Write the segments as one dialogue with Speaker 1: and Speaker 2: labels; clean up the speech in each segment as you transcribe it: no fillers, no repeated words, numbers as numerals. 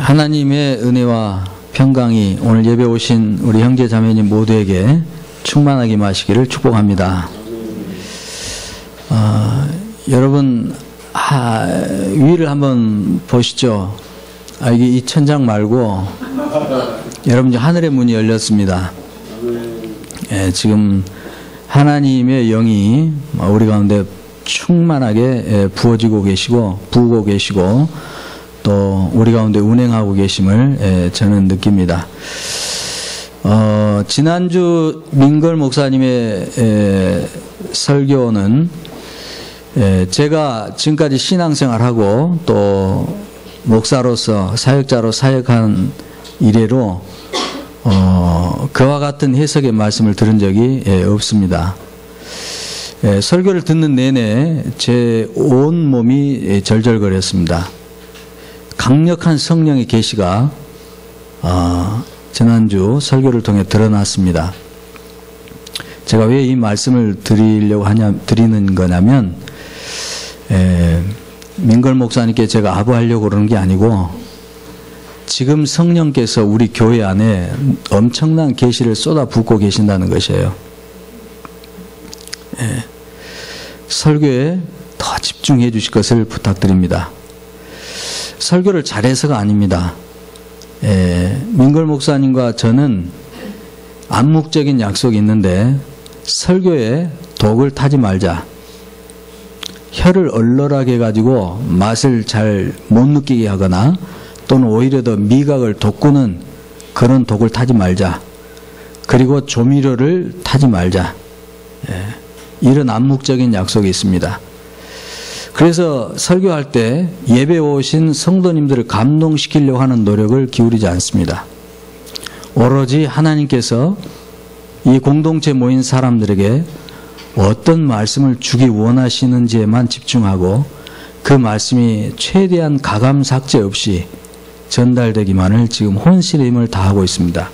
Speaker 1: 하나님의 은혜와 평강이 오늘 예배 오신 우리 형제 자매님 모두에게 충만하게 마시기를 축복합니다. 여러분 위를 한번 보시죠. 이게 이 천장 말고 여러분 하늘의 문이 열렸습니다. 지금 하나님의 영이 우리 가운데 충만하게 부어지고 계시고 부고 계시고 또 우리 가운데 운행하고 계심을 저는 느낍니다. 지난주 민걸 목사님의 설교는 제가 지금까지 신앙생활하고 또 목사로서 사역자로 사역한 이래로 그와 같은 해석의 말씀을 들은 적이 없습니다. 설교를 듣는 내내 제 온몸이 절절거렸습니다. 강력한 성령의 계시가 지난주 설교를 통해 드러났습니다. 제가 왜 이 말씀을 드리는 거냐면 민걸 목사님께 제가 아부하려고 그러는 게 아니고 지금 성령께서 우리 교회 안에 엄청난 계시를 쏟아붓고 계신다는 것이에요. 설교에 더 집중해 주실 것을 부탁드립니다. 설교를 잘해서가 아닙니다. 민걸 목사님과 저는 암묵적인 약속이 있는데 설교에 독을 타지 말자. 혀를 얼얼하게 해가지고 맛을 잘 못 느끼게 하거나 또는 오히려 더 미각을 돋구는 그런 독을 타지 말자. 그리고 조미료를 타지 말자. 이런 암묵적인 약속이 있습니다. 그래서 설교할 때 예배 오신 성도님들을 감동시키려고 하는 노력을 기울이지 않습니다. 오로지 하나님께서 이 공동체 모인 사람들에게 어떤 말씀을 주기 원하시는지에만 집중하고 그 말씀이 최대한 가감 삭제 없이 전달되기만을 지금 혼신의 힘을 다하고 있습니다.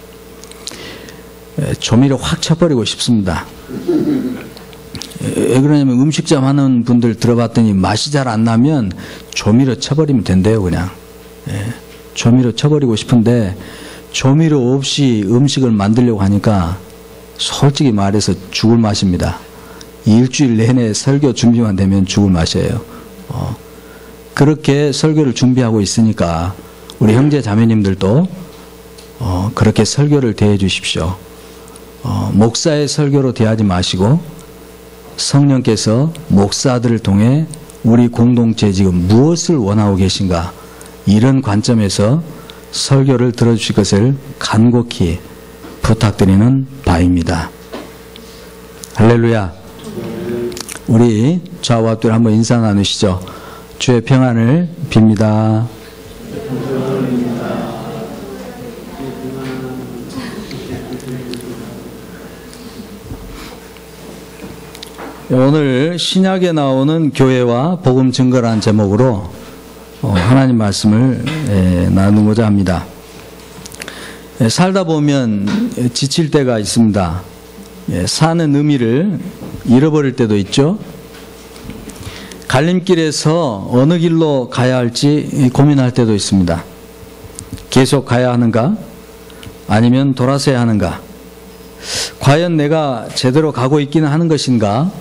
Speaker 1: 조미료 확 쳐버리고 싶습니다. 왜 그러냐면 음식점 하는 분들 들어봤더니 맛이 잘 안 나면 조미료 쳐버리면 된대요. 그냥 조미료 쳐버리고 싶은데 조미료 없이 음식을 만들려고 하니까 솔직히 말해서 죽을 맛입니다. 일주일 내내 설교 준비만 되면 죽을 맛이에요. 그렇게 설교를 준비하고 있으니까 우리 형제 자매님들도 그렇게 설교를 대해 주십시오. 목사의 설교로 대하지 마시고 성령께서 목사들을 통해 우리 공동체에 지금 무엇을 원하고 계신가, 이런 관점에서 설교를 들어주실 것을 간곡히 부탁드리는 바입니다. 할렐루야. 우리 좌우와 앞뒤로 한번 인사 나누시죠. 주의 평안을 빕니다. 오늘 신약에 나오는 교회와 복음 증거라는 제목으로 하나님 말씀을 나누고자 합니다. 살다 보면 지칠 때가 있습니다. 사는 의미를 잃어버릴 때도 있죠. 갈림길에서 어느 길로 가야 할지 고민할 때도 있습니다. 계속 가야 하는가? 아니면 돌아서야 하는가? 과연 내가 제대로 가고 있기는 하는 것인가?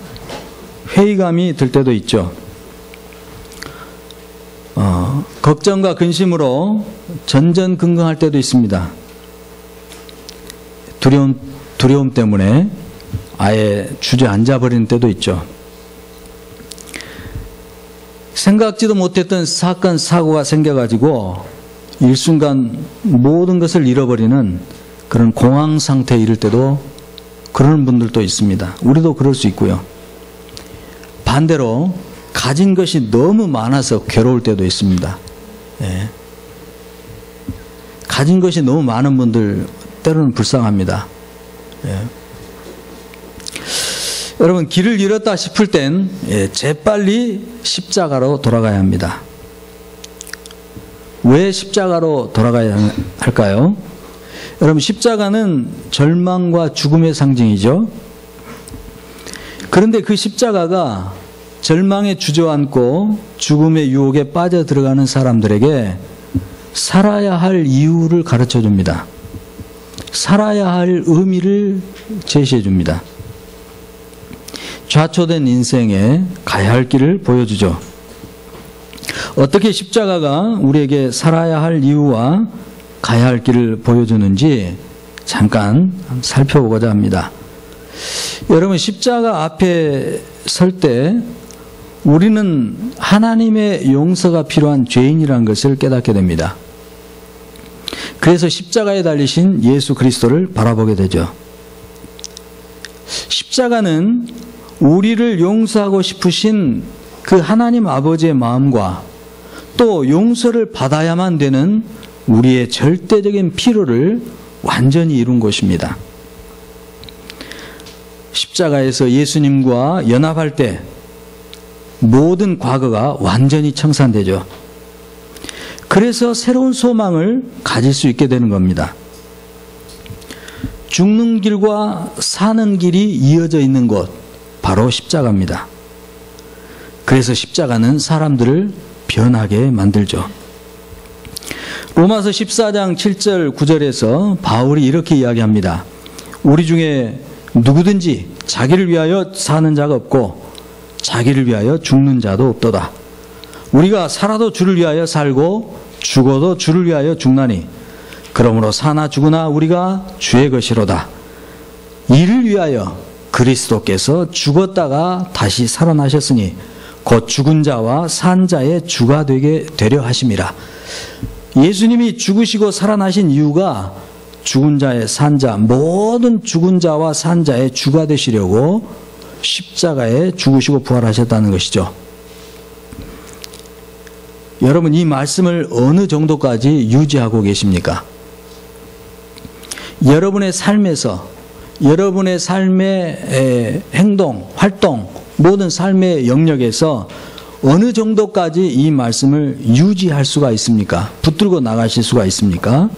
Speaker 1: 회의감이 들 때도 있죠. 걱정과 근심으로 전전긍긍할 때도 있습니다. 두려움 때문에 아예 주저앉아 버리는 때도 있죠. 생각지도 못했던 사건 사고가 생겨가지고 일순간 모든 것을 잃어버리는 그런 공황 상태에 이를 때도 그러는 분들도 있습니다. 우리도 그럴 수 있고요. 반대로 가진 것이 너무 많아서 괴로울 때도 있습니다. 가진 것이 너무 많은 분들 때로는 불쌍합니다. 여러분, 길을 잃었다 싶을 땐 재빨리 십자가로 돌아가야 합니다. 왜 십자가로 돌아가야 할까요? 여러분, 십자가는 절망과 죽음의 상징이죠. 그런데 그 십자가가 절망에 주저앉고 죽음의 유혹에 빠져 들어가는 사람들에게 살아야 할 이유를 가르쳐 줍니다. 살아야 할 의미를 제시해 줍니다. 좌초된 인생에 가야 할 길을 보여주죠. 어떻게 십자가가 우리에게 살아야 할 이유와 가야 할 길을 보여주는지 잠깐 살펴보고자 합니다. 여러분, 십자가 앞에 설 때 우리는 하나님의 용서가 필요한 죄인이라는 것을 깨닫게 됩니다. 그래서 십자가에 달리신 예수 그리스도를 바라보게 되죠. 십자가는 우리를 용서하고 싶으신 그 하나님 아버지의 마음과 또 용서를 받아야만 되는 우리의 절대적인 필요를 완전히 이룬 것입니다. 십자가에서 예수님과 연합할 때 모든 과거가 완전히 청산되죠. 그래서 새로운 소망을 가질 수 있게 되는 겁니다. 죽는 길과 사는 길이 이어져 있는 곳, 바로 십자가입니다. 그래서 십자가는 사람들을 변하게 만들죠. 로마서 14장 7절 9절에서 바울이 이렇게 이야기합니다. 우리 중에 누구든지 자기를 위하여 사는 자가 없고 자기를 위하여 죽는 자도 없도다. 우리가 살아도 주를 위하여 살고 죽어도 주를 위하여 죽나니 그러므로 사나 죽으나 우리가 주의 것이로다. 이를 위하여 그리스도께서 죽었다가 다시 살아나셨으니 곧 죽은 자와 산 자의 주가 되게 되려 하심이라. 예수님이 죽으시고 살아나신 이유가 죽은 자의 산 자, 모든 죽은 자와 산 자의 주가 되시려고 십자가에 죽으시고 부활하셨다는 것이죠. 여러분, 이 말씀을 어느 정도까지 유지하고 계십니까? 여러분의 삶에서, 여러분의 삶의 행동, 활동, 모든 삶의 영역에서 어느 정도까지 이 말씀을 유지할 수가 있습니까? 붙들고 나가실 수가 있습니까?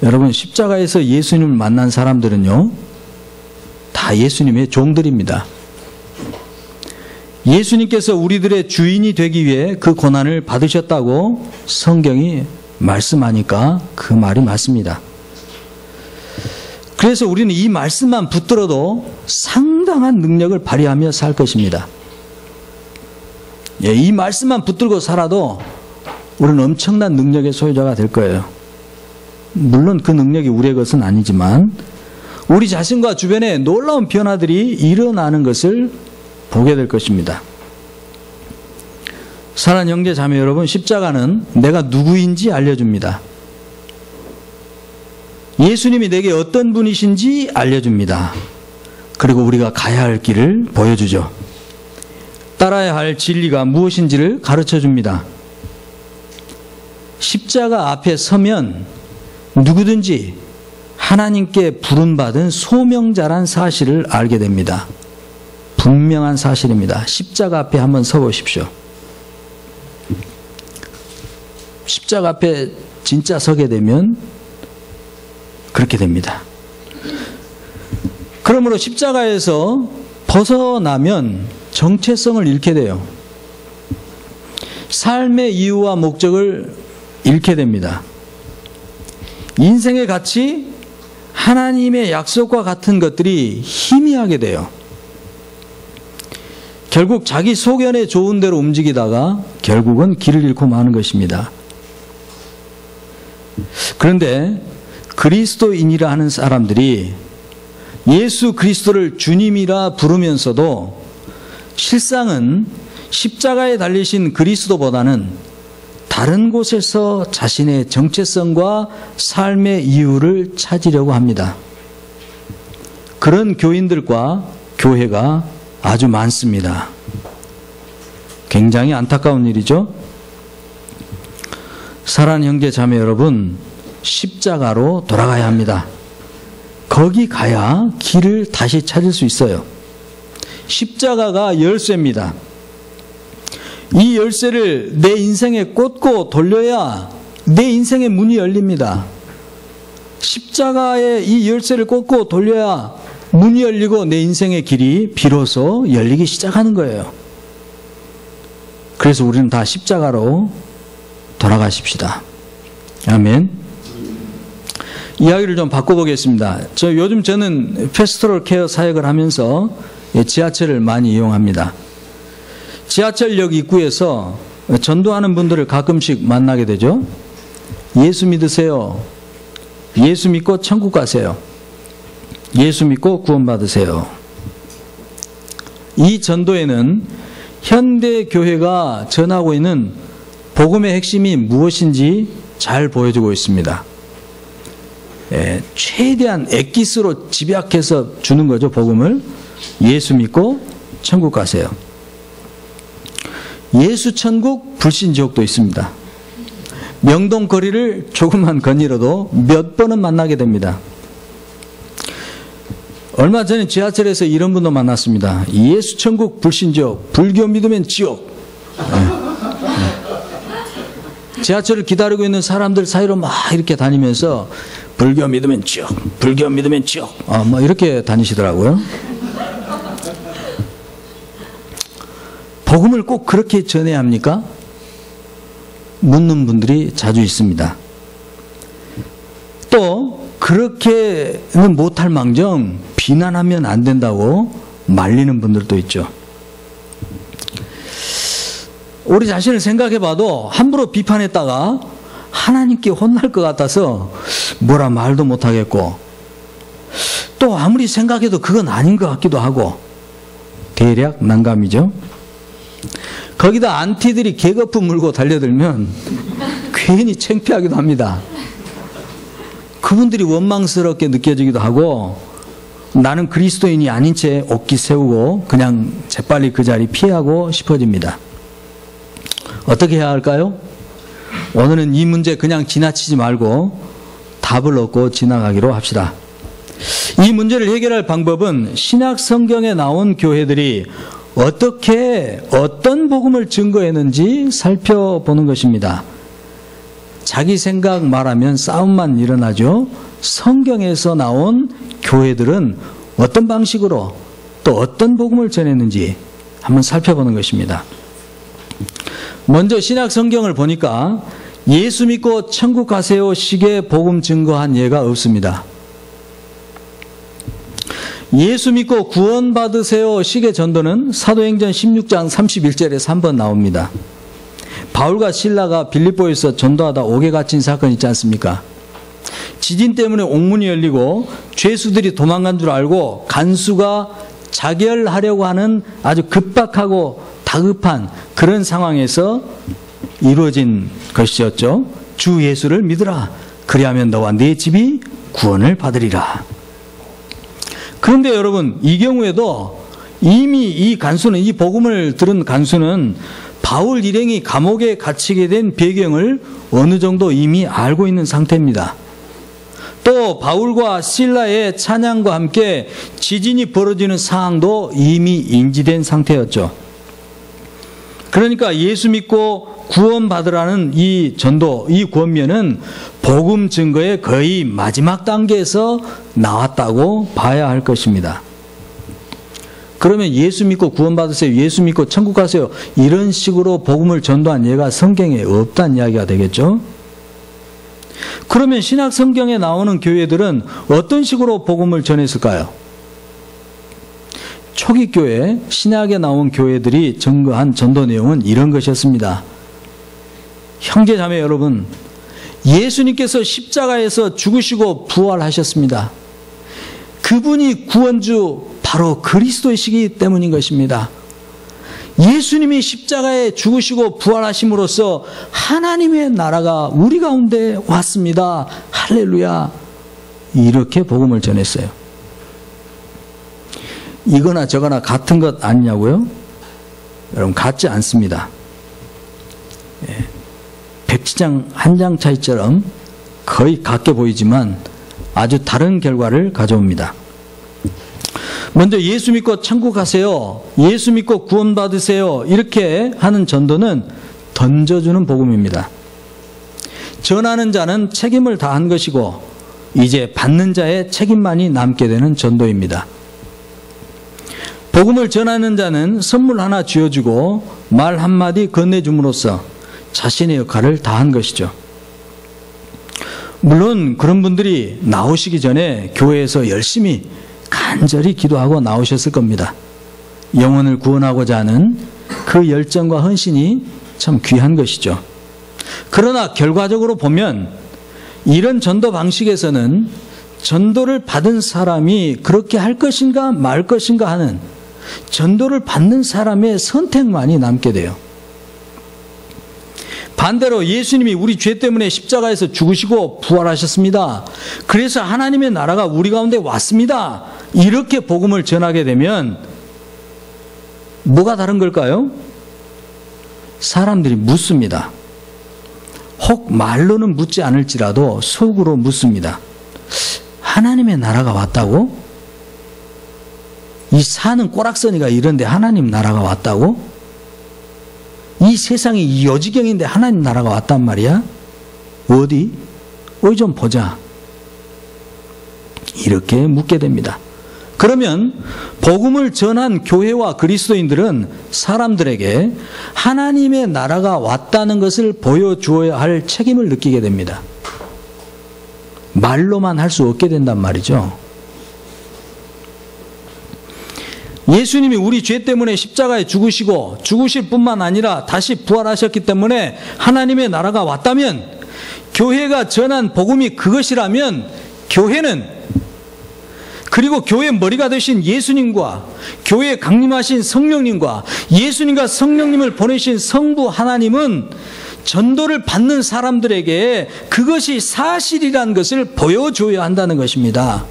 Speaker 1: 여러분, 십자가에서 예수님을 만난 사람들은요, 다 예수님의 종들입니다. 예수님께서 우리들의 주인이 되기 위해 그 고난을 받으셨다고 성경이 말씀하니까 그 말이 맞습니다. 그래서 우리는 이 말씀만 붙들어도 상당한 능력을 발휘하며 살 것입니다. 이 말씀만 붙들고 살아도 우리는 엄청난 능력의 소유자가 될 거예요. 물론 그 능력이 우리의 것은 아니지만 우리 자신과 주변에 놀라운 변화들이 일어나는 것을 보게 될 것입니다. 사랑하는 형제 자매 여러분, 십자가는 내가 누구인지 알려줍니다. 예수님이 내게 어떤 분이신지 알려줍니다. 그리고 우리가 가야 할 길을 보여주죠. 따라야 할 진리가 무엇인지를 가르쳐줍니다. 십자가 앞에 서면 누구든지 하나님께 부름받은 소명자란 사실을 알게 됩니다. 분명한 사실입니다. 십자가 앞에 한번 서보십시오. 십자가 앞에 진짜 서게 되면 그렇게 됩니다. 그러므로 십자가에서 벗어나면 정체성을 잃게 돼요. 삶의 이유와 목적을 잃게 됩니다. 인생의 가치, 하나님의 약속과 같은 것들이 희미하게 돼요. 결국 자기 소견에 좋은 대로 움직이다가 결국은 길을 잃고 마는 것입니다. 그런데 그리스도인이라 하는 사람들이 예수 그리스도를 주님이라 부르면서도 실상은 십자가에 달리신 그리스도보다는 다른 곳에서 자신의 정체성과 삶의 이유를 찾으려고 합니다. 그런 교인들과 교회가 아주 많습니다. 굉장히 안타까운 일이죠. 사랑하는 형제 자매 여러분, 십자가로 돌아가야 합니다. 거기 가야 길을 다시 찾을 수 있어요. 십자가가 열쇠입니다. 이 열쇠를 내 인생에 꽂고 돌려야 내 인생의 문이 열립니다. 십자가에 이 열쇠를 꽂고 돌려야 문이 열리고 내 인생의 길이 비로소 열리기 시작하는 거예요. 그래서 우리는 다 십자가로 돌아가십시다. 아멘. 이야기를 좀 바꿔보겠습니다. 요즘 저는 패스토럴 케어 사역을 하면서 지하철을 많이 이용합니다. 지하철역 입구에서 전도하는 분들을 가끔씩 만나게 되죠. 예수 믿으세요. 예수 믿고 천국 가세요. 예수 믿고 구원받으세요. 이 전도에는 현대 교회가 전하고 있는 복음의 핵심이 무엇인지 잘 보여주고 있습니다. 최대한 엑기스로 집약해서 주는 거죠. 복음을. 예수 믿고 천국 가세요. 예수 천국, 불신 지옥도 있습니다. 명동 거리를 조금만 거닐어도 몇 번은 만나게 됩니다. 얼마 전에 지하철에서 이런 분도 만났습니다. 예수 천국, 불신 지옥, 불교 믿으면 지옥. 지하철을 기다리고 있는 사람들 사이로 막 이렇게 다니면서 불교 믿으면 지옥, 불교 믿으면 지옥, 뭐 이렇게 다니시더라고요. 복음을 꼭 그렇게 전해야 합니까? 묻는 분들이 자주 있습니다. 또 그렇게는 못할 망정 비난하면 안 된다고 말리는 분들도 있죠. 우리 자신을 생각해 봐도 함부로 비판했다가 하나님께 혼날 것 같아서 뭐라 말도 못하겠고, 또 아무리 생각해도 그건 아닌 것 같기도 하고, 대략 난감이죠. 거기다 안티들이 개거품 물고 달려들면 괜히 창피하기도 합니다. 그분들이 원망스럽게 느껴지기도 하고, 나는 그리스도인이 아닌 채 옷깃 세우고 그냥 재빨리 그 자리 피하고 싶어집니다. 어떻게 해야 할까요? 오늘은 이 문제 그냥 지나치지 말고 답을 얻고 지나가기로 합시다. 이 문제를 해결할 방법은 신약 성경에 나온 교회들이 어떻게 어떤 복음을 증거했는지 살펴보는 것입니다. 자기 생각 말하면 싸움만 일어나죠. 성경에서 나온 교회들은 어떤 방식으로 또 어떤 복음을 전했는지 한번 살펴보는 것입니다. 먼저 신약 성경을 보니까 예수 믿고 천국 가세요 식의 복음 증거한 예가 없습니다. 예수 믿고 구원받으세요 식의 전도는 사도행전 16장 31절에 3번 나옵니다. 바울과 실라가 빌립보에서 전도하다 옥에 갇힌 사건 있지 않습니까? 지진 때문에 옥문이 열리고 죄수들이 도망간 줄 알고 간수가 자결하려고 하는 아주 급박하고 다급한 그런 상황에서 이루어진 것이었죠. 주 예수를 믿으라. 그리하면 너와 네 집이 구원을 받으리라. 그런데 여러분, 이 경우에도 이미 이 간수는, 이 복음을 들은 간수는 바울 일행이 감옥에 갇히게 된 배경을 어느 정도 이미 알고 있는 상태입니다. 또 바울과 실라의 찬양과 함께 지진이 벌어지는 상황도 이미 인지된 상태였죠. 그러니까 예수 믿고 구원받으라는 이 전도, 이 권면은 복음 증거의 거의 마지막 단계에서 나왔다고 봐야 할 것입니다. 그러면 예수 믿고 구원받으세요, 예수 믿고 천국 가세요, 이런 식으로 복음을 전도한 예가 성경에 없다는 이야기가 되겠죠. 그러면 신약 성경에 나오는 교회들은 어떤 식으로 복음을 전했을까요? 초기 교회, 신약에 나온 교회들이 증거한 전도 내용은 이런 것이었습니다. 형제 자매 여러분, 예수님께서 십자가에서 죽으시고 부활하셨습니다. 그분이 구원주 바로 그리스도이시기 때문인 것입니다. 예수님이 십자가에 죽으시고 부활하심으로써 하나님의 나라가 우리 가운데 왔습니다. 할렐루야. 이렇게 복음을 전했어요. 이거나 저거나 같은 것 아니냐고요? 여러분, 같지 않습니다. 백지장 한 장 차이처럼 거의 같게 보이지만 아주 다른 결과를 가져옵니다. 먼저 예수 믿고 천국 가세요, 예수 믿고 구원받으세요, 이렇게 하는 전도는 던져주는 복음입니다. 전하는 자는 책임을 다한 것이고 이제 받는 자의 책임만이 남게 되는 전도입니다. 복음을 전하는 자는 선물 하나 쥐어주고 말 한마디 건네줌으로써 자신의 역할을 다한 것이죠. 물론 그런 분들이 나오시기 전에 교회에서 열심히 간절히 기도하고 나오셨을 겁니다. 영혼을 구원하고자 하는 그 열정과 헌신이 참 귀한 것이죠. 그러나 결과적으로 보면 이런 전도 방식에서는 전도를 받은 사람이 그렇게 할 것인가 말 것인가 하는 전도를 받는 사람의 선택만이 남게 돼요. 반대로 예수님이 우리 죄 때문에 십자가에서 죽으시고 부활하셨습니다. 그래서 하나님의 나라가 우리 가운데 왔습니다. 이렇게 복음을 전하게 되면 뭐가 다른 걸까요? 사람들이 묻습니다. 혹 말로는 묻지 않을지라도 속으로 묻습니다. 하나님의 나라가 왔다고? 이 산은 꼬락서니가 이런데 하나님 나라가 왔다고? 이 세상이 여지경인데 하나님 나라가 왔단 말이야? 어디? 어디 좀 보자. 이렇게 묻게 됩니다. 그러면 복음을 전한 교회와 그리스도인들은 사람들에게 하나님의 나라가 왔다는 것을 보여주어야 할 책임을 느끼게 됩니다. 말로만 할 수 없게 된단 말이죠. 예수님이 우리 죄 때문에 십자가에 죽으시고 죽으실 뿐만 아니라 다시 부활하셨기 때문에 하나님의 나라가 왔다면, 교회가 전한 복음이 그것이라면 교회는, 그리고 교회의 머리가 되신 예수님과 교회에 강림하신 성령님과 예수님과 성령님을 보내신 성부 하나님은 전도를 받는 사람들에게 그것이 사실이라는 것을 보여줘야 한다는 것입니다.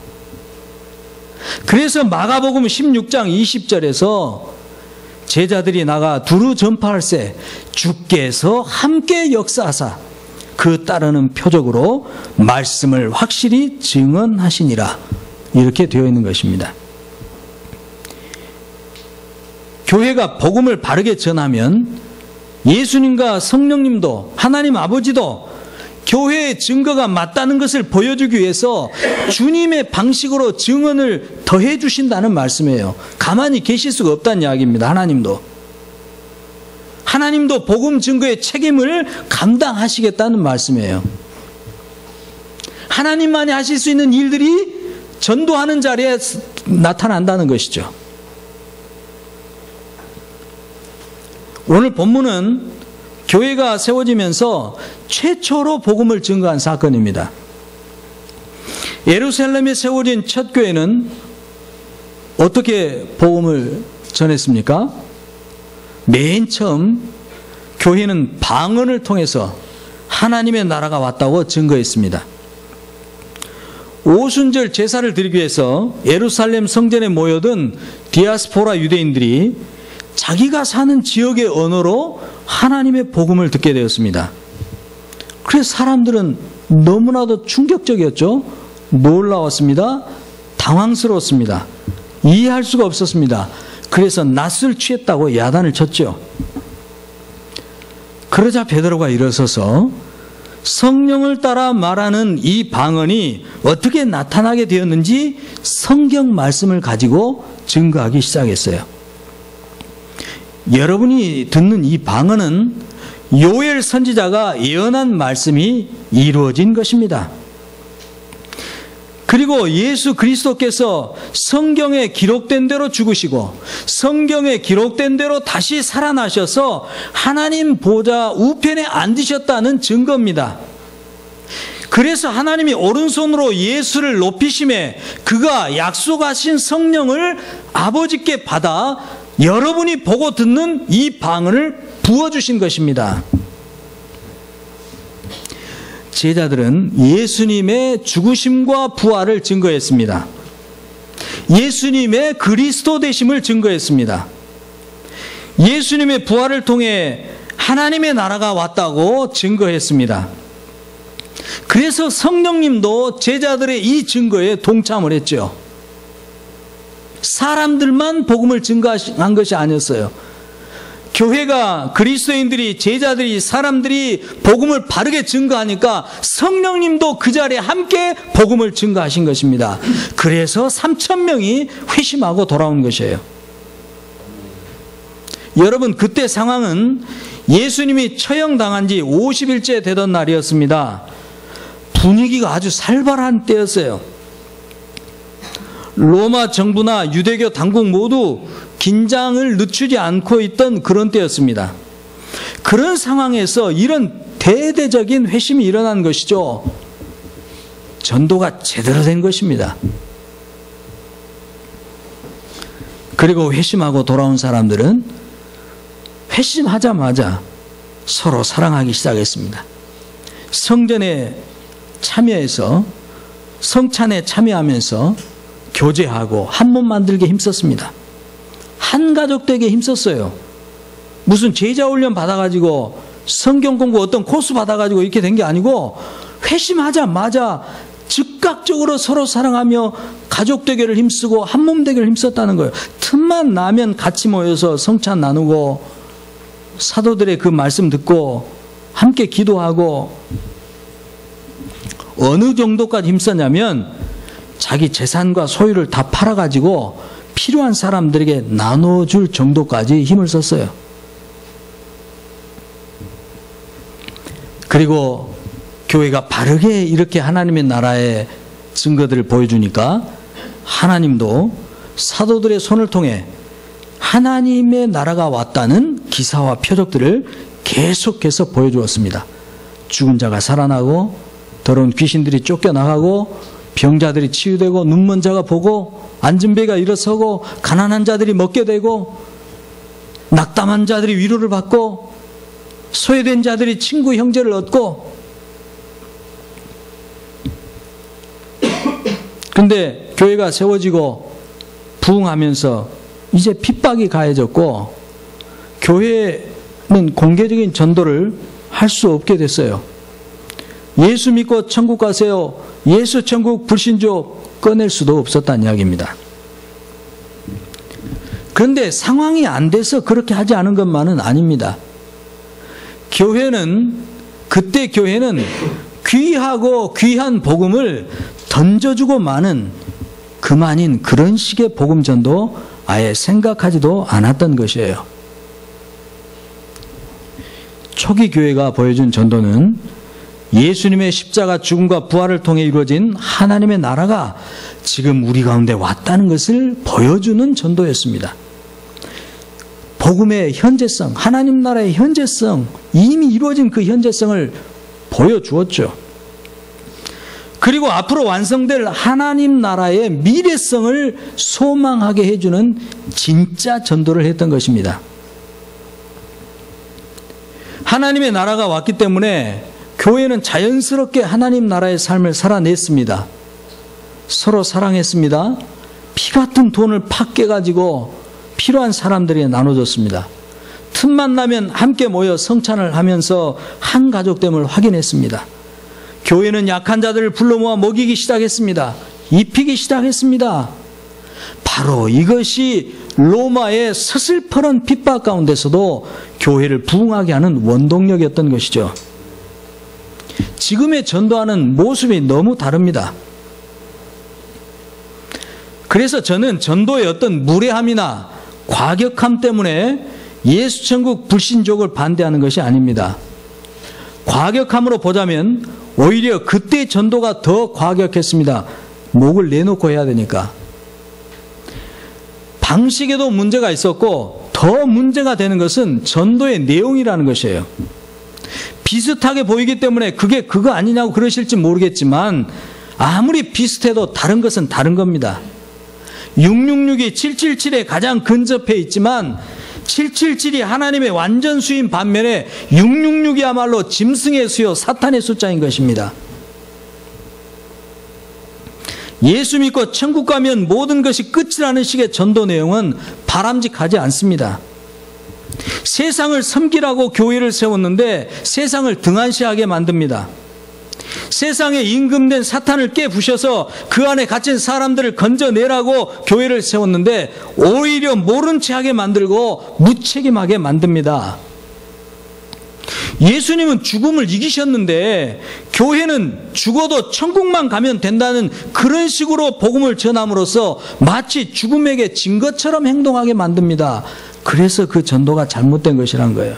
Speaker 1: 그래서 마가복음 16장 20절에서 제자들이 나가 두루 전파할세 주께서 함께 역사하사 그 따르는 표적으로 말씀을 확실히 증언하시니라, 이렇게 되어 있는 것입니다. 교회가 복음을 바르게 전하면 예수님과 성령님도 하나님 아버지도 교회의 증거가 맞다는 것을 보여주기 위해서 주님의 방식으로 증언을 더해 주신다는 말씀이에요. 가만히 계실 수가 없다는 이야기입니다. 하나님도 복음 증거의 책임을 감당하시겠다는 말씀이에요. 하나님만이 하실 수 있는 일들이 전도하는 자리에 나타난다는 것이죠. 오늘 본문은 교회가 세워지면서 최초로 복음을 증거한 사건입니다. 예루살렘에 세워진 첫 교회는 어떻게 복음을 전했습니까? 맨 처음 교회는 방언을 통해서 하나님의 나라가 왔다고 증거했습니다. 오순절 제사를 드리기 위해서 예루살렘 성전에 모여든 디아스포라 유대인들이 자기가 사는 지역의 언어로 하나님의 복음을 듣게 되었습니다. 그래서 사람들은 너무나도 충격적이었죠. 놀라웠습니다. 당황스러웠습니다. 이해할 수가 없었습니다. 그래서 낯을 취했다고 야단을 쳤죠. 그러자 베드로가 일어서서 성령을 따라 말하는 이 방언이 어떻게 나타나게 되었는지 성경 말씀을 가지고 증거하기 시작했어요. 여러분이 듣는 이 방언은 요엘 선지자가 예언한 말씀이 이루어진 것입니다. 그리고 예수 그리스도께서 성경에 기록된 대로 죽으시고 성경에 기록된 대로 다시 살아나셔서 하나님 보좌 우편에 앉으셨다는 증거입니다. 그래서 하나님이 오른손으로 예수를 높이심에 그가 약속하신 성령을 아버지께 받아 여러분이 보고 듣는 이 방언을 부어주신 것입니다. 제자들은 예수님의 죽으심과 부활을 증거했습니다. 예수님의 그리스도 되심을 증거했습니다. 예수님의 부활을 통해 하나님의 나라가 왔다고 증거했습니다. 그래서 성령님도 제자들의 이 증거에 동참을 했죠. 사람들만 복음을 증거한 것이 아니었어요. 교회가, 그리스도인들이, 제자들이, 사람들이 복음을 바르게 증거하니까 성령님도 그 자리에 함께 복음을 증거하신 것입니다. 그래서 3,000명이 회심하고 돌아온 것이에요. 여러분, 그때 상황은 예수님이 처형당한 지 50일째 되던 날이었습니다. 분위기가 아주 살벌한 때였어요. 로마 정부나 유대교 당국 모두 긴장을 늦추지 않고 있던 그런 때였습니다. 그런 상황에서 이런 대대적인 회심이 일어난 것이죠. 전도가 제대로 된 것입니다. 그리고 회심하고 돌아온 사람들은 회심하자마자 서로 사랑하기 시작했습니다. 성전에 참여해서, 성찬에 참여하면서 교제하고 한 몸 만들게 힘썼습니다. 한 가족 되게 힘썼어요. 무슨 제자 훈련 받아가지고 성경 공부 어떤 코스 받아가지고 이렇게 된 게 아니고 회심하자마자 즉각적으로 서로 사랑하며 가족 되기를 힘쓰고 한 몸 되기를 힘썼다는 거예요. 틈만 나면 같이 모여서 성찬 나누고 사도들의 그 말씀 듣고 함께 기도하고, 어느 정도까지 힘썼냐면 자기 재산과 소유를 다 팔아가지고 필요한 사람들에게 나눠줄 정도까지 힘을 썼어요. 그리고 교회가 바르게 이렇게 하나님의 나라의 증거들을 보여주니까 하나님도 사도들의 손을 통해 하나님의 나라가 왔다는 기사와 표적들을 계속해서 보여주었습니다. 죽은 자가 살아나고, 더러운 귀신들이 쫓겨나가고, 병자들이 치유되고, 눈먼 자가 보고, 앉은 배가 일어서고, 가난한 자들이 먹게 되고, 낙담한 자들이 위로를 받고, 소외된 자들이 친구 형제를 얻고. 그런데 교회가 세워지고 부흥하면서 이제 핍박이 가해졌고, 교회는 공개적인 전도를 할 수 없게 됐어요. 예수 믿고 천국 가세요, 예수 천국 불신조 꺼낼 수도 없었다는 이야기입니다. 그런데 상황이 안 돼서 그렇게 하지 않은 것만은 아닙니다. 그때 교회는 귀하고 귀한 복음을 던져주고 마는 그만인 그런 식의 복음 전도 아예 생각하지도 않았던 것이에요. 초기 교회가 보여준 전도는 예수님의 십자가 죽음과 부활을 통해 이루어진 하나님의 나라가 지금 우리 가운데 왔다는 것을 보여주는 전도였습니다. 복음의 현재성, 하나님 나라의 현재성, 이미 이루어진 그 현재성을 보여주었죠. 그리고 앞으로 완성될 하나님 나라의 미래성을 소망하게 해주는 진짜 전도를 했던 것입니다. 하나님의 나라가 왔기 때문에 교회는 자연스럽게 하나님 나라의 삶을 살아냈습니다. 서로 사랑했습니다. 피 같은 돈을 팍 깨가지고 필요한 사람들에게 나눠줬습니다. 틈만 나면 함께 모여 성찬을 하면서 한 가족됨을 확인했습니다. 교회는 약한 자들을 불러 모아 먹이기 시작했습니다. 입히기 시작했습니다. 바로 이것이 로마의 서슬퍼런 핍박 가운데서도 교회를 부흥하게 하는 원동력이었던 것이죠. 지금의 전도하는 모습이 너무 다릅니다. 그래서 저는 전도의 어떤 무례함이나 과격함 때문에 예수천국 불신족을 반대하는 것이 아닙니다. 과격함으로 보자면 오히려 그때 전도가 더 과격했습니다. 목을 내놓고 해야 되니까. 방식에도 문제가 있었고 더 문제가 되는 것은 전도의 내용이라는 것이에요. 비슷하게 보이기 때문에 그게 그거 아니냐고 그러실지 모르겠지만 아무리 비슷해도 다른 것은 다른 겁니다. 666이 777에 가장 근접해 있지만 777이 하나님의 완전 수인 반면에 666이야말로 짐승의 수요 사탄의 숫자인 것입니다. 예수 믿고 천국 가면 모든 것이 끝이라는 식의 전도 내용은 바람직하지 않습니다. 세상을 섬기라고 교회를 세웠는데 세상을 등한시하게 만듭니다. 세상에 임금된 사탄을 깨부셔서 그 안에 갇힌 사람들을 건져내라고 교회를 세웠는데 오히려 모른 채 하게 만들고 무책임하게 만듭니다. 예수님은 죽음을 이기셨는데 교회는 죽어도 천국만 가면 된다는 그런 식으로 복음을 전함으로써 마치 죽음에게 진 것처럼 행동하게 만듭니다. 그래서 그 전도가 잘못된 것이란 거예요.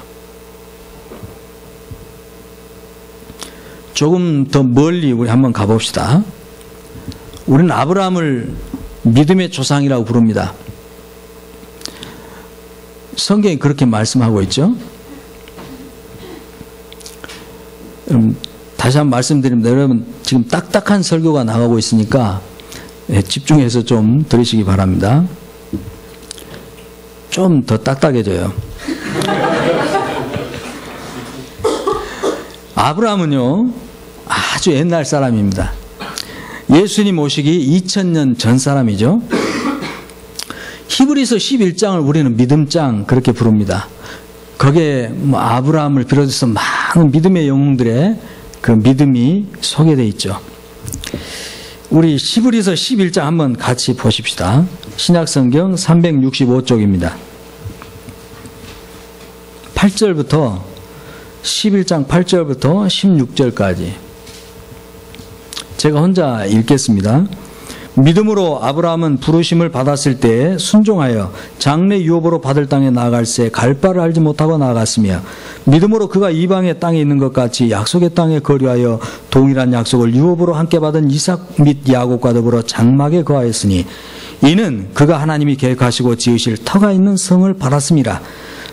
Speaker 1: 조금 더 멀리 우리 한번 가봅시다. 우리는 아브라함을 믿음의 조상이라고 부릅니다. 성경이 그렇게 말씀하고 있죠. 다시 한번 말씀드립니다. 여러분 지금 딱딱한 설교가 나가고 있으니까 집중해서 좀 들으시기 바랍니다. 좀 더 딱딱해져요. 아브라함은요 아주 옛날 사람입니다. 예수님 오시기 2000년 전 사람이죠. 히브리서 11장을 우리는 믿음장 그렇게 부릅니다. 거기에 아브라함을 비롯해서 많은 믿음의 영웅들의 그 믿음이 소개되어 있죠. 우리 히브리서 11장 한번 같이 보십시다. 신약성경 365쪽입니다. 8절부터 11장 8절부터 16절까지 제가 혼자 읽겠습니다. 믿음으로 아브라함은 부르심을 받았을 때 순종하여 장래 유업으로 받을 땅에 나아갈새 갈 바를 알지 못하고 나아갔으며 믿음으로 그가 이방의 땅에 있는 것 같이 약속의 땅에 거류하여 동일한 약속을 유업으로 함께 받은 이삭 및 야곱과 더불어 장막에 거하였으니 이는 그가 하나님이 계획하시고 지으실 터가 있는 성을 받았음이라.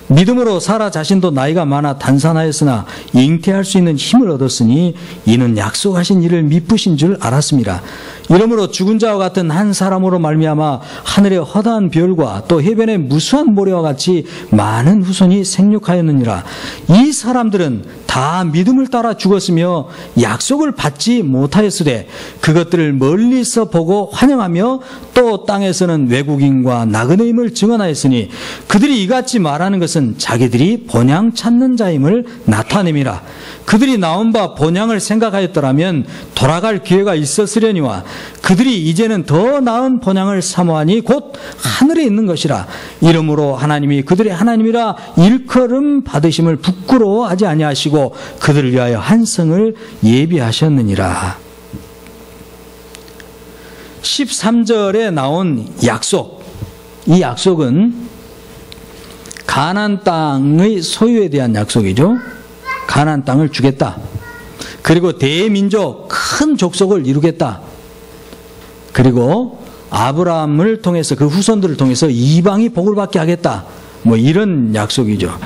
Speaker 1: 믿음으로 사라 자신도 나이가 많아 단산하였으나 잉태할 수 있는 힘을 얻었으니 이는 약속하신 이를 미쁘신 줄 알았습니다. 이러므로 죽은 자와 같은 한 사람으로 말미암아 하늘의 허다한 별과 또 해변의 무수한 모래와 같이 많은 후손이 생육하였느니라. 이 사람들은 다 믿음을 따라 죽었으며 약속을 받지 못하였으되 그것들을 멀리서 보고 환영하며 또 땅에서는 외국인과 나그네임을 증언하였으니 그들이 이같이 말하는 것은 자기들이 본향 찾는 자임을 나타냄이라. 그들이 나온 바 본향을 생각하였더라면 돌아갈 기회가 있었으려니와 그들이 이제는 더 나은 본향을 사모하니 곧 하늘에 있는 것이라. 이러므로 하나님이 그들의 하나님이라 일컬음 받으심을 부끄러워하지 아니하시고 그들을 위하여 한 성을 예비하셨느니라. 13절에 나온 약속, 이 약속은 가나안 땅의 소유에 대한 약속이죠. 가나안 땅을 주겠다. 그리고 대민족 큰 족속을 이루겠다. 그리고 아브라함을 통해서 그 후손들을 통해서 이방이 복을 받게 하겠다. 뭐 이런 약속이죠.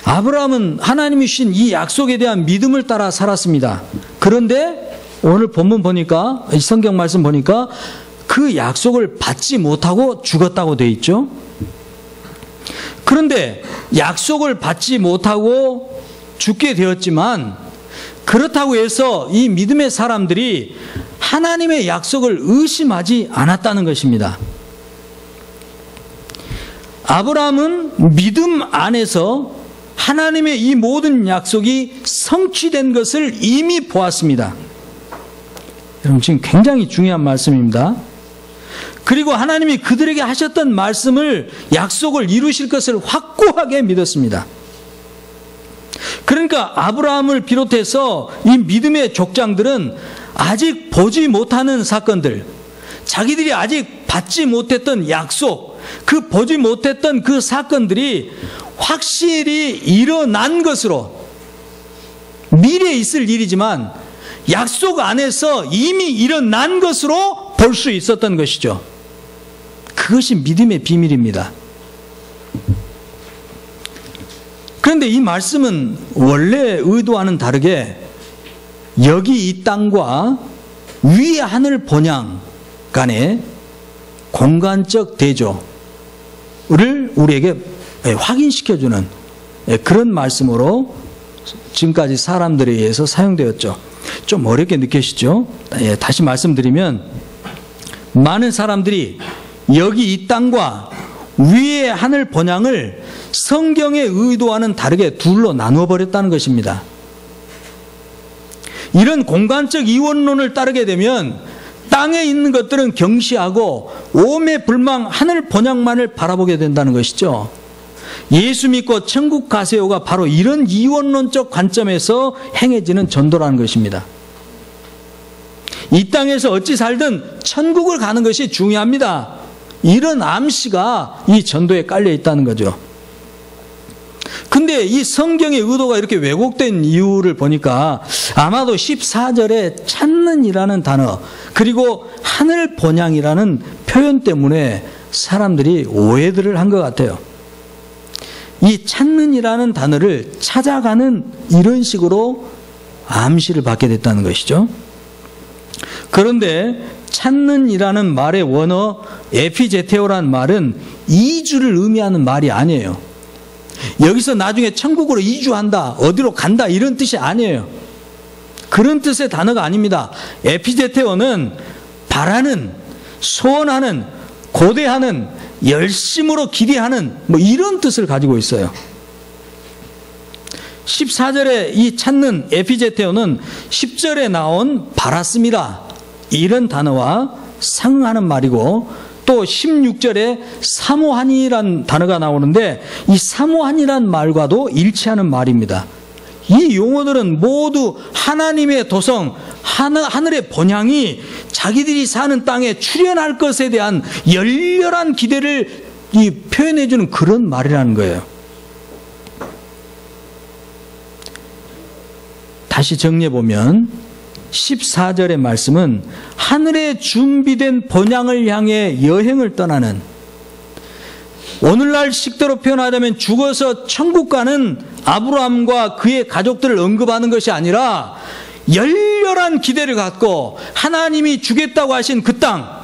Speaker 1: 아브라함은 하나님이 주신 이 약속에 대한 믿음을 따라 살았습니다. 그런데 오늘 본문 보니까, 이 성경 말씀 보니까 그 약속을 받지 못하고 죽었다고 되어 있죠. 그런데 약속을 받지 못하고 죽게 되었지만 그렇다고 해서 이 믿음의 사람들이 하나님의 약속을 의심하지 않았다는 것입니다. 아브라함은 믿음 안에서 하나님의 이 모든 약속이 성취된 것을 이미 보았습니다. 여러분 지금 굉장히 중요한 말씀입니다. 그리고 하나님이 그들에게 하셨던 말씀을 약속을 이루실 것을 확고하게 믿었습니다. 그러니까 아브라함을 비롯해서 이 믿음의 족장들은 아직 보지 못하는 사건들, 자기들이 아직 받지 못했던 약속, 그 보지 못했던 그 사건들이 확실히 일어난 것으로, 미래에 있을 일이지만 약속 안에서 이미 일어난 것으로 볼 수 있었던 것이죠. 그것이 믿음의 비밀입니다. 그런데 이 말씀은 원래 의도와는 다르게 여기 이 땅과 위의 하늘 본향 간의 공간적 대조를 우리에게 확인시켜주는 그런 말씀으로 지금까지 사람들에 의해서 사용되었죠. 좀 어렵게 느끼시죠? 다시 말씀드리면 많은 사람들이 여기 이 땅과 위의 하늘 본향을 성경의 의도와는 다르게 둘로 나누어 버렸다는 것입니다. 이런 공간적 이원론을 따르게 되면 땅에 있는 것들은 경시하고 오매불망 하늘 본향만을 바라보게 된다는 것이죠. 예수 믿고 천국 가세요가 바로 이런 이원론적 관점에서 행해지는 전도라는 것입니다. 이 땅에서 어찌 살든 천국을 가는 것이 중요합니다. 이런 암시가 이 전도에 깔려 있다는 거죠. 근데 이 성경의 의도가 이렇게 왜곡된 이유를 보니까 아마도 14절에 찾는이라는 단어 그리고 하늘 본향이라는 표현 때문에 사람들이 오해들을 한 것 같아요. 이 찾는이라는 단어를 찾아가는 이런 식으로 암시를 받게 됐다는 것이죠. 그런데 찾는이라는 말의 원어 에피제테오라는 말은 이주를 의미하는 말이 아니에요. 여기서 나중에 천국으로 이주한다, 어디로 간다 이런 뜻이 아니에요. 그런 뜻의 단어가 아닙니다. 에피제테오는 바라는, 소원하는, 고대하는, 열심으로 기대하는 뭐 이런 뜻을 가지고 있어요. 14절에 이 찾는 에피제테오는 10절에 나온 바라스미라 이런 단어와 상응하는 말이고, 또 16절에 사모하니라는 단어가 나오는데 이 사모하니란 말과도 일치하는 말입니다. 이 용어들은 모두 하나님의 도성, 하늘의 본향이 자기들이 사는 땅에 출현할 것에 대한 열렬한 기대를 표현해 주는 그런 말이라는 거예요. 다시 정리해 보면 14절의 말씀은 하늘에 준비된 본향을 향해 여행을 떠나는, 오늘날 식대로 표현하자면 죽어서 천국 가는 아브라함과 그의 가족들을 언급하는 것이 아니라 열렬한 기대를 갖고 하나님이 주겠다고 하신 그 땅,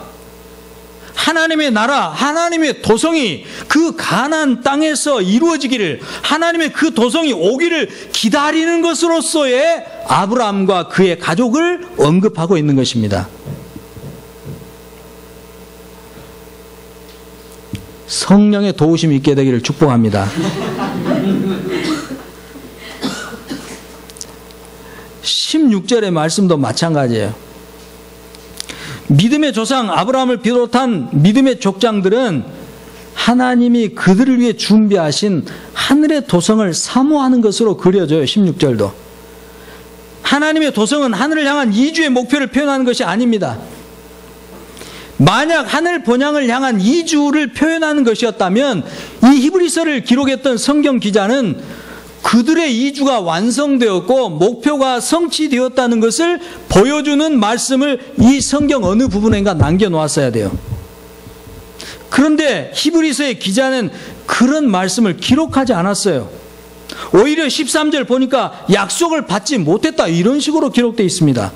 Speaker 1: 하나님의 나라, 하나님의 도성이 그 가나안 땅에서 이루어지기를, 하나님의 그 도성이 오기를 기다리는 것으로서의 아브라함과 그의 가족을 언급하고 있는 것입니다. 성령의 도우심이 있게 되기를 축복합니다. 16절의 말씀도 마찬가지예요. 믿음의 조상 아브라함을 비롯한 믿음의 족장들은 하나님이 그들을 위해 준비하신 하늘의 도성을 사모하는 것으로 그려져요. 16절도. 하나님의 도성은 하늘을 향한 이주의 목표를 표현하는 것이 아닙니다. 만약 하늘 본향을 향한 이주를 표현하는 것이었다면 이 히브리서를 기록했던 성경 기자는 그들의 이주가 완성되었고 목표가 성취되었다는 것을 보여주는 말씀을 이 성경 어느 부분인가 남겨놓았어야 돼요. 그런데 히브리서의 기자는 그런 말씀을 기록하지 않았어요. 오히려 13절 보니까 약속을 받지 못했다 이런 식으로 기록되어 있습니다.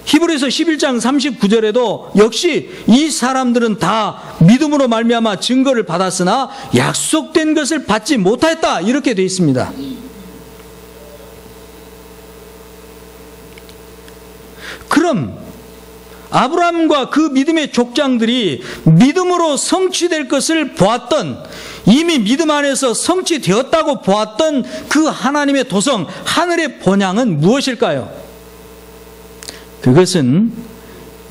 Speaker 1: 히브리서 11장 39절에도 역시 이 사람들은 다 믿음으로 말미암아 증거를 받았으나 약속된 것을 받지 못했다 이렇게 되어 있습니다. 그럼 아브라함과 그 믿음의 족장들이 믿음으로 성취될 것을 보았던, 이미 믿음 안에서 성취되었다고 보았던 그 하나님의 도성, 하늘의 본향은 무엇일까요? 그것은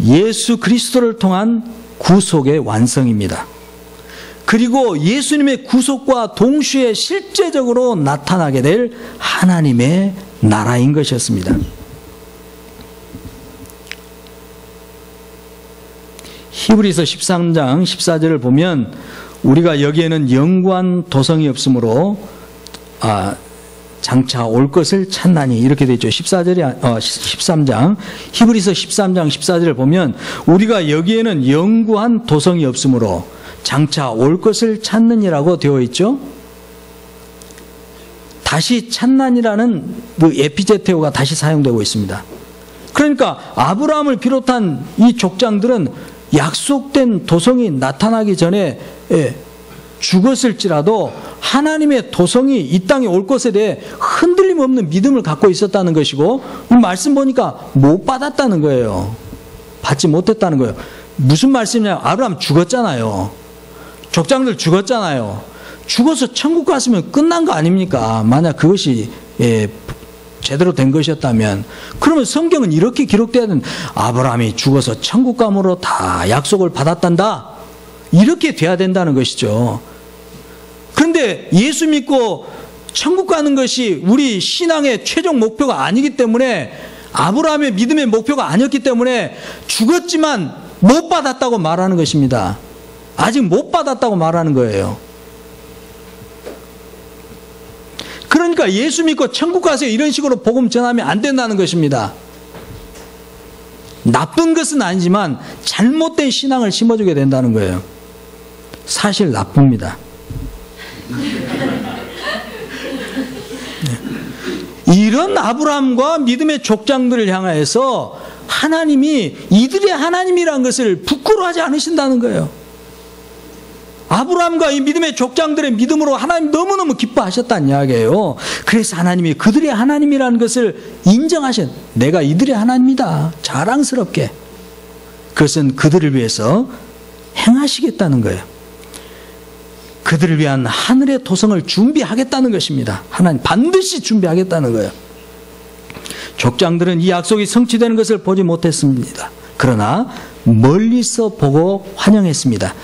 Speaker 1: 예수 그리스도를 통한 구속의 완성입니다. 그리고 예수님의 구속과 동시에 실제적으로 나타나게 될 하나님의 나라인 것이었습니다. 히브리서 13장 14절을 보면 우리가 여기에는 영구한 도성이 없으므로 장차 올 것을 찾나니 이렇게 되어 있죠. 13장 히브리서 13장 14절을 보면 우리가 여기에는 영구한 도성이 없으므로 장차 올 것을 찾느니라고 되어 있죠. 다시 찾나니라는 그 에피제테오가 다시 사용되고 있습니다. 그러니까 아브라함을 비롯한 이 족장들은 약속된 도성이 나타나기 전에 죽었을지라도 하나님의 도성이 이 땅에 올 것에 대해 흔들림 없는 믿음을 갖고 있었다는 것이고, 이 말씀 보니까 못 받았다는 거예요. 받지 못했다는 거예요. 무슨 말씀이냐? 아브라함 죽었잖아요. 족장들 죽었잖아요. 죽어서 천국 갔으면 끝난 거 아닙니까? 만약 그것이 제대로 된 것이었다면. 그러면 성경은 이렇게 기록돼야 되는, 아브라함이 죽어서 천국 감으로 다 약속을 받았단다, 이렇게 돼야 된다는 것이죠. 그런데 예수 믿고 천국 가는 것이 우리 신앙의 최종 목표가 아니기 때문에, 아브라함의 믿음의 목표가 아니었기 때문에 죽었지만 못 받았다고 말하는 것입니다. 아직 못 받았다고 말하는 거예요. 그러니까 예수 믿고 천국 가세요 이런 식으로 복음 전하면 안 된다는 것입니다. 나쁜 것은 아니지만 잘못된 신앙을 심어주게 된다는 거예요. 사실 나쁩니다. 이런 아브라함과 믿음의 족장들을 향하여서 하나님이 이들의 하나님이라는 것을 부끄러워하지 않으신다는 거예요. 아브라함과 이 믿음의 족장들의 믿음으로 하나님 너무너무 기뻐하셨다는 이야기예요. 그래서 하나님이 그들의 하나님이라는 것을 인정하신, 내가 이들의 하나님이다 자랑스럽게, 그것은 그들을 위해서 행하시겠다는 거예요. 그들을 위한 하늘의 토성을 준비하겠다는 것입니다. 하나님 반드시 준비하겠다는 거예요. 족장들은 이 약속이 성취되는 것을 보지 못했습니다. 그러나 멀리서 보고 환영했습니다.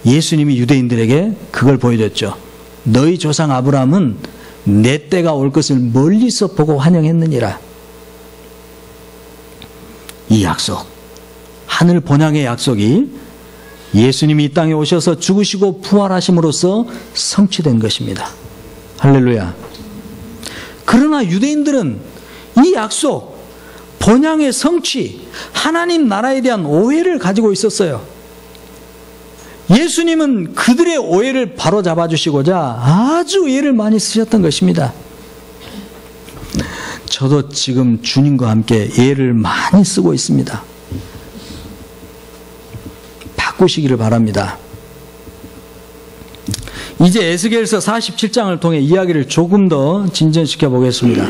Speaker 1: 예수님이 유대인들에게 그걸 보여줬죠. 너희 조상 아브라함은 내 때가 올 것을 멀리서 보고 환영했느니라. 이 약속, 하늘 본향의 약속이 예수님이 이 땅에 오셔서 죽으시고 부활하심으로써 성취된 것입니다. 할렐루야. 그러나 유대인들은 이 약속, 본향의 성취, 하나님 나라에 대한 오해를 가지고 있었어요. 예수님은 그들의 오해를 바로잡아 주시고자 아주 애를 많이 쓰셨던 것입니다. 저도 지금 주님과 함께 애를 많이 쓰고 있습니다. 바꾸시기를 바랍니다. 이제 에스겔서 47장을 통해 이야기를 조금 더 진전시켜 보겠습니다.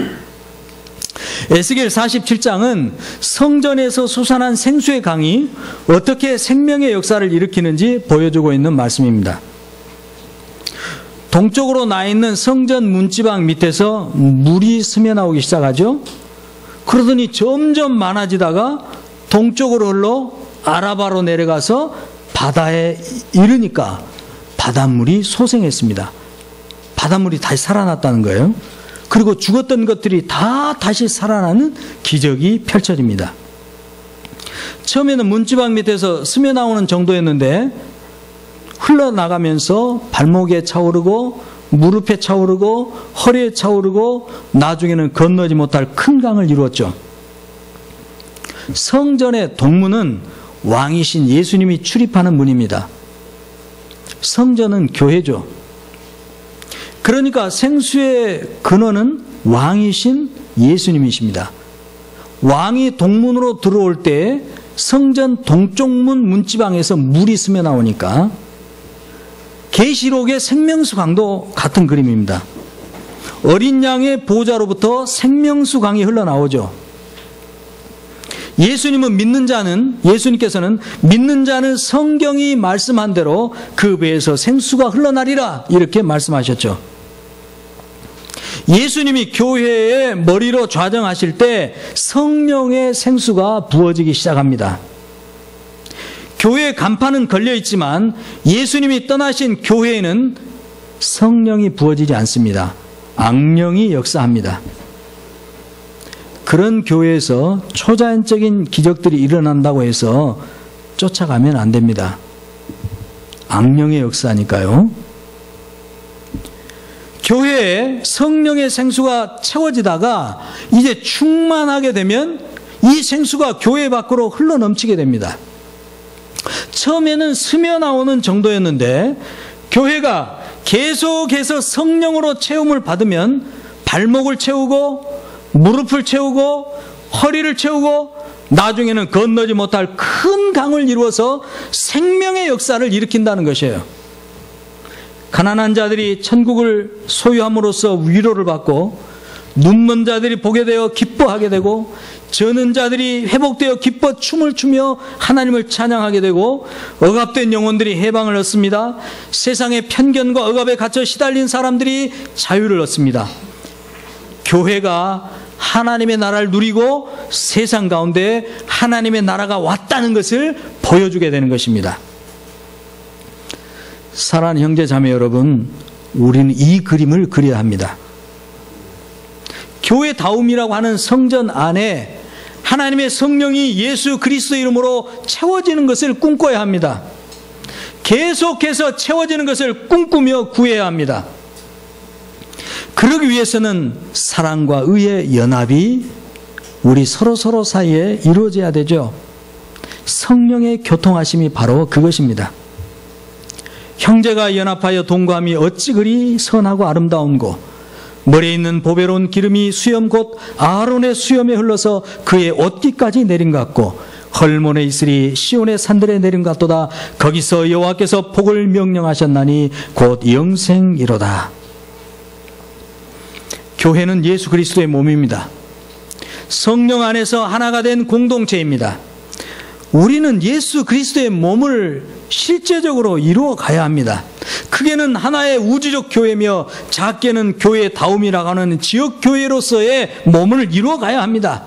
Speaker 1: 에스겔 47장은 성전에서 솟아난 생수의 강이 어떻게 생명의 역사를 일으키는지 보여주고 있는 말씀입니다. 동쪽으로 나 있는 성전 문지방 밑에서 물이 스며나오기 시작하죠. 그러더니 점점 많아지다가 동쪽으로 흘러 아라바로 내려가서 바다에 이르니까 바닷물이 소생했습니다. 바닷물이 다시 살아났다는 거예요. 그리고 죽었던 것들이 다 다시 살아나는 기적이 펼쳐집니다. 처음에는 문지방 밑에서 스며나오는 정도였는데 흘러나가면서 발목에 차오르고 무릎에 차오르고 허리에 차오르고 나중에는 건너지 못할 큰 강을 이루었죠. 성전의 동문은 왕이신 예수님이 출입하는 문입니다. 성전은 교회죠. 그러니까 생수의 근원은 왕이신 예수님이십니다. 왕이 동문으로 들어올 때 성전 동쪽문 문지방에서 물이 스며 나오니까 계시록의 생명수 강도 같은 그림입니다. 어린 양의 보좌로부터 생명수 강이 흘러나오죠. 예수님께서는 믿는 자는 성경이 말씀한 대로 그 배에서 생수가 흘러나리라 이렇게 말씀하셨죠. 예수님이 교회의 머리로 좌정하실 때 성령의 생수가 부어지기 시작합니다. 교회의 간판은 걸려있지만 예수님이 떠나신 교회에는 성령이 부어지지 않습니다. 악령이 역사합니다. 그런 교회에서 초자연적인 기적들이 일어난다고 해서 쫓아가면 안 됩니다. 악령의 역사니까요. 교회에 성령의 생수가 채워지다가 이제 충만하게 되면 이 생수가 교회 밖으로 흘러넘치게 됩니다. 처음에는 스며 나오는 정도였는데 교회가 계속해서 성령으로 채움을 받으면 발목을 채우고 무릎을 채우고 허리를 채우고 나중에는 건너지 못할 큰 강을 이루어서 생명의 역사를 일으킨다는 것이에요. 가난한 자들이 천국을 소유함으로써 위로를 받고 눈먼 자들이 보게 되어 기뻐하게 되고 저는 자들이 회복되어 기뻐 춤을 추며 하나님을 찬양하게 되고 억압된 영혼들이 해방을 얻습니다. 세상의 편견과 억압에 갇혀 시달린 사람들이 자유를 얻습니다. 교회가 하나님의 나라를 누리고 세상 가운데 하나님의 나라가 왔다는 것을 보여주게 되는 것입니다. 사랑하는 형제 자매 여러분, 우리는 이 그림을 그려야 합니다. 교회다움이라고 하는 성전 안에 하나님의 성령이 예수 그리스도 이름으로 채워지는 것을 꿈꿔야 합니다. 계속해서 채워지는 것을 꿈꾸며 구해야 합니다. 그러기 위해서는 사랑과 의의 연합이 우리 서로 사이에 이루어져야 되죠. 성령의 교통하심이 바로 그것입니다. 형제가 연합하여 동거함이 어찌 그리 선하고 아름다운고, 머리에 있는 보배로운 기름이 수염 곧 아론의 수염에 흘러서 그의 옷깃까지 내린 것 같고, 헐몬에 있으리 시온의 산들에 내린 것 같도다. 거기서 여호와께서 복을 명령하셨나니 곧 영생이로다. 교회는 예수 그리스도의 몸입니다. 성령 안에서 하나가 된 공동체입니다. 우리는 예수 그리스도의 몸을 실제적으로 이루어 가야 합니다. 크게는 하나의 우주적 교회며 작게는 교회의 다움이라고 하는 지역 교회로서의 몸을 이루어 가야 합니다.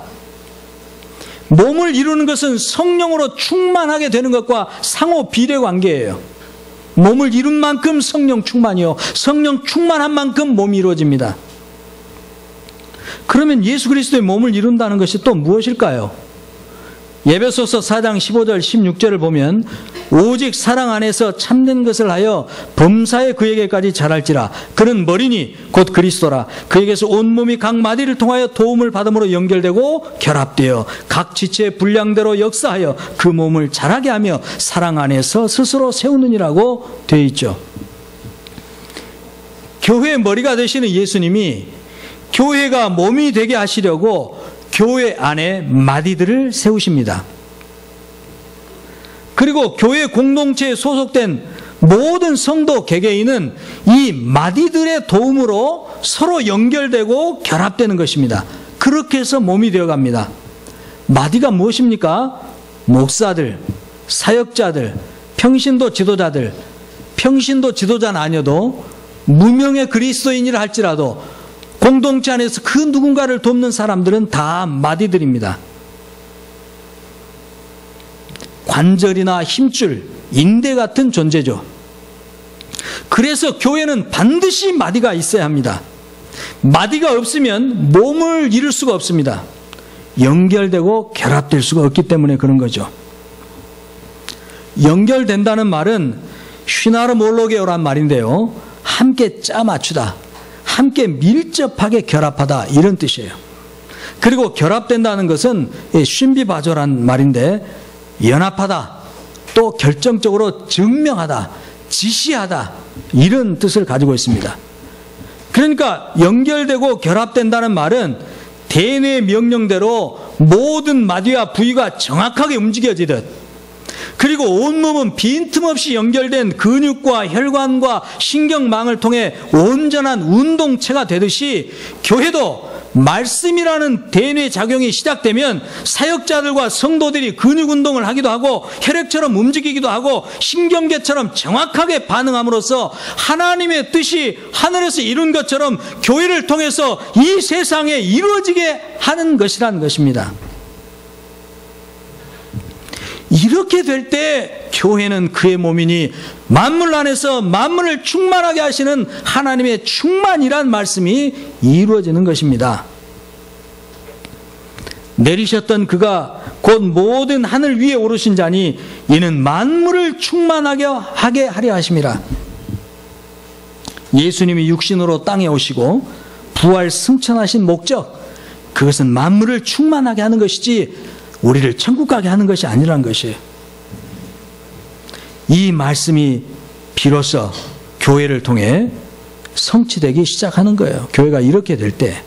Speaker 1: 몸을 이루는 것은 성령으로 충만하게 되는 것과 상호 비례 관계예요. 몸을 이룬 만큼 성령 충만이요, 성령 충만한 만큼 몸이 이루어집니다. 그러면 예수 그리스도의 몸을 이룬다는 것이 또 무엇일까요? 에베소서 4장 15절 16절을 보면 오직 사랑 안에서 참된 것을 하여 범사에 그에게까지 자랄지라. 그는 머리니 곧 그리스도라. 그에게서 온몸이 각 마디를 통하여 도움을 받음으로 연결되고 결합되어 각 지체의 분량대로 역사하여 그 몸을 자라게 하며 사랑 안에서 스스로 세우느니라고 되어 있죠. 교회의 머리가 되시는 예수님이 교회가 몸이 되게 하시려고 교회 안에 마디들을 세우십니다. 그리고 교회 공동체에 소속된 모든 성도 개개인은 이 마디들의 도움으로 서로 연결되고 결합되는 것입니다. 그렇게 해서 몸이 되어갑니다. 마디가 무엇입니까? 목사들, 사역자들, 평신도 지도자들, 평신도 지도자는 아니어도 무명의 그리스도인이라 할지라도 공동체 안에서 그 누군가를 돕는 사람들은 다 마디들입니다. 관절이나 힘줄, 인대 같은 존재죠. 그래서 교회는 반드시 마디가 있어야 합니다. 마디가 없으면 몸을 이룰 수가 없습니다. 연결되고 결합될 수가 없기 때문에 그런 거죠. 연결된다는 말은 휘나르몰로게오란 말인데요, 함께 짜맞추다, 함께 밀접하게 결합하다, 이런 뜻이에요. 그리고 결합된다는 것은 쉰비바조란 말인데 연합하다, 또 결정적으로 증명하다, 지시하다, 이런 뜻을 가지고 있습니다. 그러니까 연결되고 결합된다는 말은 대뇌의 명령대로 모든 마디와 부위가 정확하게 움직여지듯, 그리고 온몸은 빈틈없이 연결된 근육과 혈관과 신경망을 통해 온전한 운동체가 되듯이 교회도 말씀이라는 대뇌 작용이 시작되면 사역자들과 성도들이 근육 운동을 하기도 하고 혈액처럼 움직이기도 하고 신경계처럼 정확하게 반응함으로써 하나님의 뜻이 하늘에서 이룬 것처럼 교회를 통해서 이 세상에 이루어지게 하는 것이라는 것입니다. 이렇게 될 때 교회는 그의 몸이니 만물 안에서 만물을 충만하게 하시는 하나님의 충만이란 말씀이 이루어지는 것입니다. 내리셨던 그가 곧 모든 하늘 위에 오르신 자니 이는 만물을 충만하게 하게 하려 하심이라. 예수님이 육신으로 땅에 오시고 부활 승천하신 목적, 그것은 만물을 충만하게 하는 것이지 우리를 천국 가게 하는 것이 아니라는 것이에요. 이 말씀이 비로소 교회를 통해 성취되기 시작하는 거예요. 교회가 이렇게 될 때.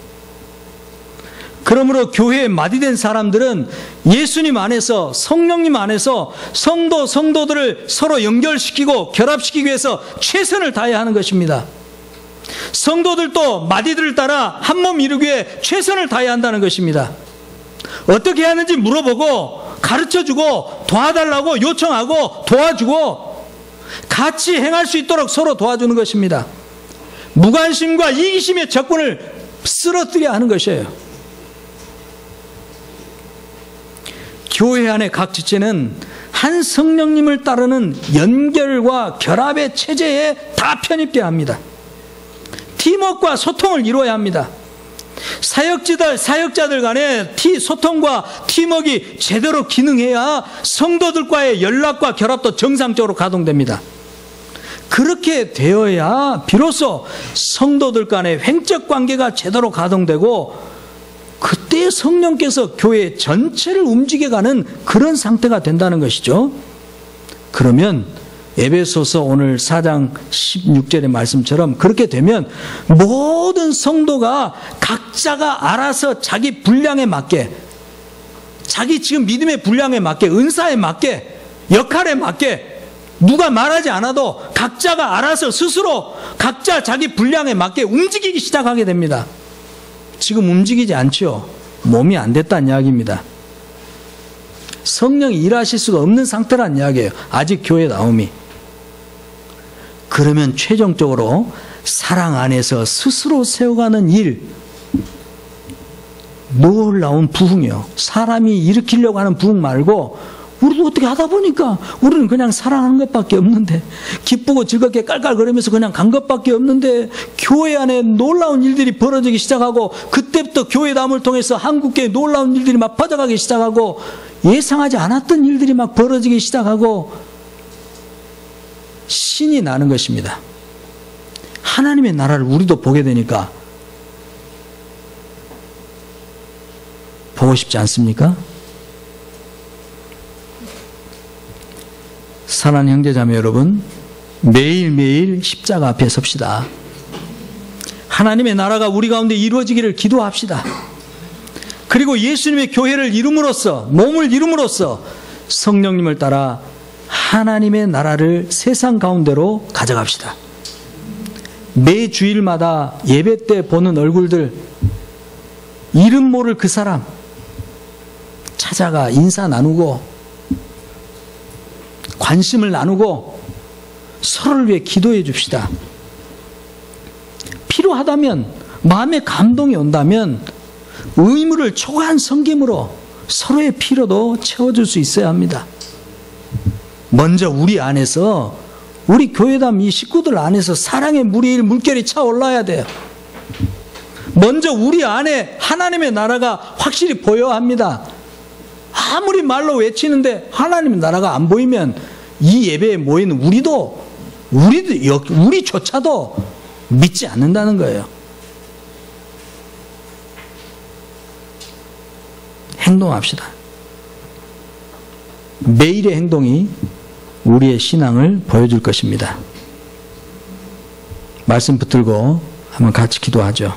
Speaker 1: 그러므로 교회에 마디된 사람들은 예수님 안에서, 성령님 안에서 성도들을 서로 연결시키고 결합시키기 위해서 최선을 다해야 하는 것입니다. 성도들도 마디들을 따라 한 몸 이루기 위해 최선을 다해야 한다는 것입니다. 어떻게 하는지 물어보고 가르쳐주고 도와달라고 요청하고 도와주고 같이 행할 수 있도록 서로 도와주는 것입니다. 무관심과 이기심의 적군을 쓰러뜨려야 하는 것이에요. 교회 안의 각 지체는 한 성령님을 따르는 연결과 결합의 체제에 다 편입되어야 합니다. 팀워크와 소통을 이루어야 합니다. 사역자들 간의 소통과 팀워크가 제대로 기능해야 성도들과의 연락과 결합도 정상적으로 가동됩니다. 그렇게 되어야 비로소 성도들 간의 횡적 관계가 제대로 가동되고 그때 성령께서 교회 전체를 움직여가는 그런 상태가 된다는 것이죠. 그러면 에베소서 오늘 4장 16절의 말씀처럼 그렇게 되면 모든 성도가 각자가 알아서 자기 분량에 맞게, 자기 지금 믿음의 분량에 맞게, 은사에 맞게, 역할에 맞게 누가 말하지 않아도 각자가 알아서 스스로 각자 자기 분량에 맞게 움직이기 시작하게 됩니다. 지금 움직이지 않죠. 몸이 안 됐다는 이야기입니다. 성령이 일하실 수가 없는 상태란 이야기예요. 아직 교회 나옴이. 그러면 최종적으로 사랑 안에서 스스로 세워가는 일, 놀라운 부흥이요. 사람이 일으키려고 하는 부흥 말고 우리도 어떻게 하다 보니까 우리는 그냥 사랑하는 것밖에 없는데, 기쁘고 즐겁게 깔깔거리면서 그냥 간 것밖에 없는데, 교회 안에 놀라운 일들이 벌어지기 시작하고 그때부터 교회담을 통해서 한국교회 놀라운 일들이 막 퍼져가기 시작하고 예상하지 않았던 일들이 막 벌어지기 시작하고 신이 나는 것입니다. 하나님의 나라를 우리도 보게 되니까 보고 싶지 않습니까? 사랑하는 형제자매 여러분, 매일매일 십자가 앞에 섭시다. 하나님의 나라가 우리 가운데 이루어지기를 기도합시다. 그리고 예수님의 교회를 이룸으로써, 몸을 이룸으로써 성령님을 따라 하나님의 나라를 세상 가운데로 가져갑시다. 매 주일마다 예배 때 보는 얼굴들, 이름 모를 그 사람 찾아가 인사 나누고 관심을 나누고 서로를 위해 기도해 줍시다. 필요하다면, 마음에 감동이 온다면 의무를 초과한 섬김으로 서로의 필요도 채워줄 수 있어야 합니다. 먼저 우리 안에서, 우리 교회담 이 식구들 안에서 사랑의 물결이 차올라야 돼요. 먼저 우리 안에 하나님의 나라가 확실히 보여야 합니다. 아무리 말로 외치는데 하나님의 나라가 안 보이면 이 예배에 모인 우리조차도 믿지 않는다는 거예요. 행동합시다. 매일의 행동이 우리의 신앙을 보여줄 것입니다. 말씀 붙들고 한번 같이 기도하죠.